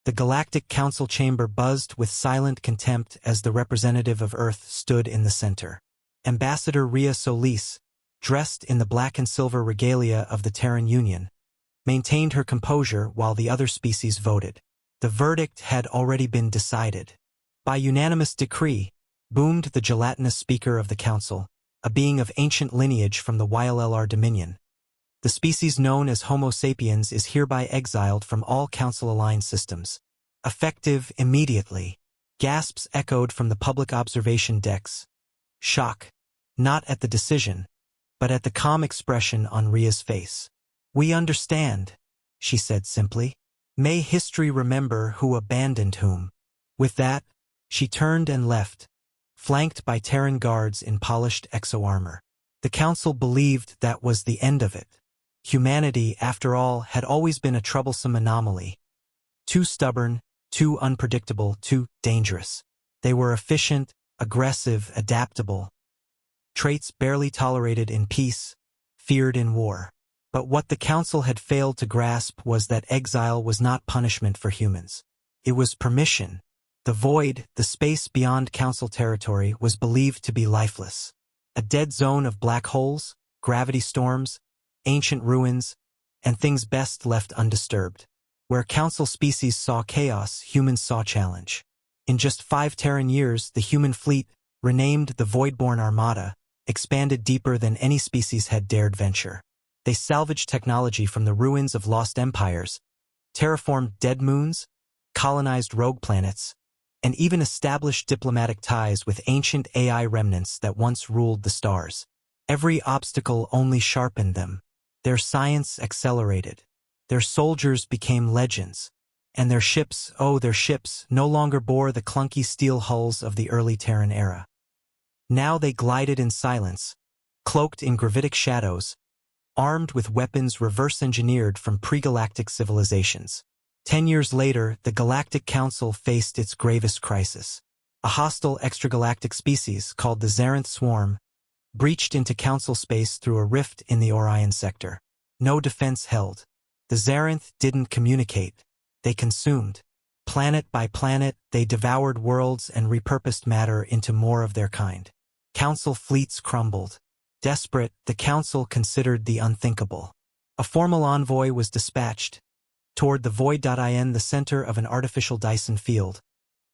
The Galactic Council chamber buzzed with silent contempt as the representative of Earth stood in the center. Ambassador Rhea Solis, dressed in the black and silver regalia of the Terran Union, maintained her composure while the other species voted. The verdict had already been decided. By unanimous decree, boomed the gelatinous speaker of the council, a being of ancient lineage from the YLLR Dominion. The species known as Homo sapiens is hereby exiled from all council-aligned systems. Effective immediately. Gasps echoed from the public observation decks. Shock, not at the decision, but at the calm expression on Rhea's face. "We understand," she said simply. "May history remember who abandoned whom." With that, she turned and left, flanked by Terran guards in polished exo-armor. The council believed that was the end of it. Humanity, after all, had always been a troublesome anomaly. Too stubborn, too unpredictable, too dangerous. They were efficient, aggressive, adaptable. Traits barely tolerated in peace, feared in war. But what the council had failed to grasp was that exile was not punishment for humans. It was permission. The void, the space beyond council territory, was believed to be lifeless. A dead zone of black holes, gravity storms, ancient ruins, and things best left undisturbed. Where council species saw chaos, humans saw challenge. In just 5 Terran years, the human fleet, renamed the Voidborn Armada, expanded deeper than any species had dared venture. They salvaged technology from the ruins of lost empires, terraformed dead moons, colonized rogue planets, and even established diplomatic ties with ancient AI remnants that once ruled the stars. Every obstacle only sharpened them. Their science accelerated. Their soldiers became legends. And their ships, no longer bore the clunky steel hulls of the early Terran era. Now they glided in silence, cloaked in gravitic shadows, armed with weapons reverse-engineered from pre-galactic civilizations. 10 years later, the Galactic Council faced its gravest crisis. A hostile extragalactic species, called the Zarenth Swarm, breached into council space through a rift in the Orion sector. No defense held. The Zarenth didn't communicate. They consumed. Planet by planet, they devoured worlds and repurposed matter into more of their kind. Council fleets crumbled. Desperate, the council considered the unthinkable. A formal envoy was dispatched toward the Void.in, the center of an artificial Dyson field.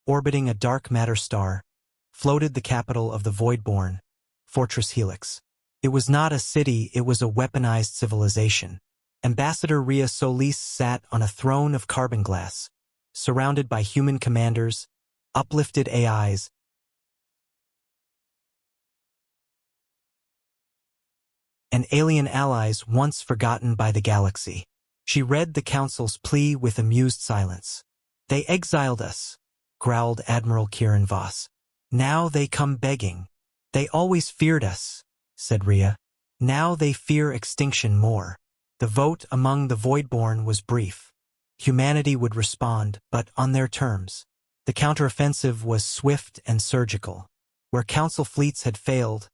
Orbiting a dark matter star, floated the capital of the Voidborn, Fortress Helix. It was not a city, it was a weaponized civilization. Ambassador Rhea Solis sat on a throne of carbon glass, surrounded by human commanders, uplifted AIs, and alien allies once forgotten by the galaxy. She read the council's plea with amused silence. "They exiled us," growled Admiral Kieran Voss. "Now they come begging." "They always feared us," said Rhea. "Now they fear extinction more." The vote among the Voidborn was brief. Humanity would respond, but on their terms. The counteroffensive was swift and surgical. Where council fleets had failed,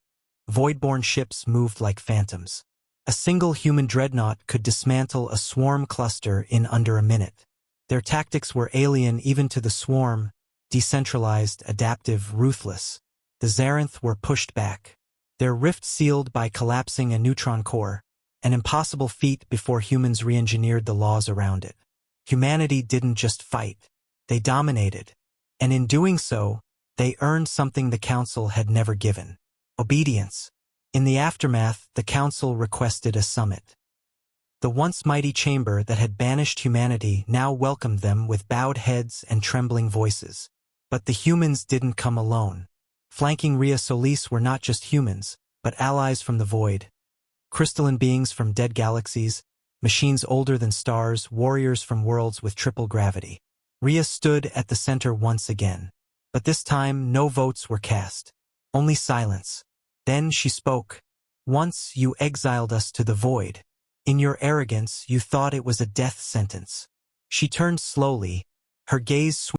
Voidborn ships moved like phantoms. A single human dreadnought could dismantle a swarm cluster in under a minute. Their tactics were alien even to the swarm, decentralized, adaptive, ruthless. The Zarenth were pushed back. Their rift sealed by collapsing a neutron core, an impossible feat before humans re-engineered the laws around it. Humanity didn't just fight, they dominated. And in doing so, they earned something the Council had never given: obedience. In the aftermath, the Council requested a summit. The once mighty chamber that had banished humanity now welcomed them with bowed heads and trembling voices. But the humans didn't come alone. Flanking Rhea Solis were not just humans, but allies from the void. Crystalline beings from dead galaxies, machines older than stars, warriors from worlds with triple gravity. Rhea stood at the center once again. But this time, no votes were cast. Only silence. Then she spoke. "Once you exiled us to the void. In your arrogance, you thought it was a death sentence." She turned slowly, her gaze